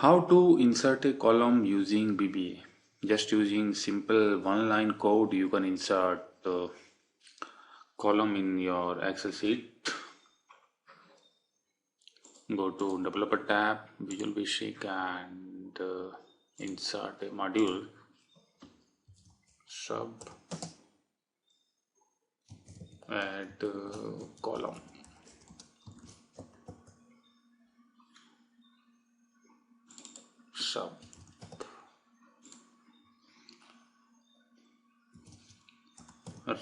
How to insert a column using VBA? Just using simple one-line code, you can insert a column in your Excel sheet. Go to Developer tab, Visual Basic, and insert a module, sub, add column. Sub,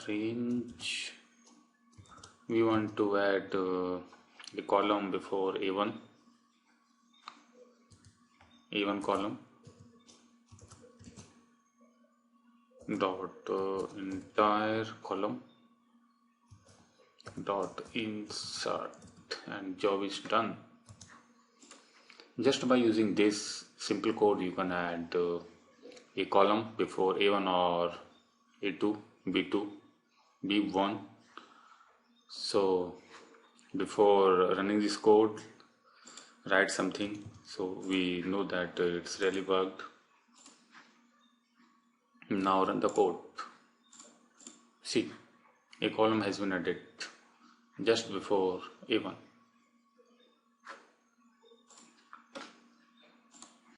range, we want to add a column before A1 column, dot entire column, dot insert, and job is done. Just by using this simple code, you can add a column before A1 or A2, B2, B1. So before running this code, write something so we know that it's really worked. Now run the code. See, a column has been added just before A1.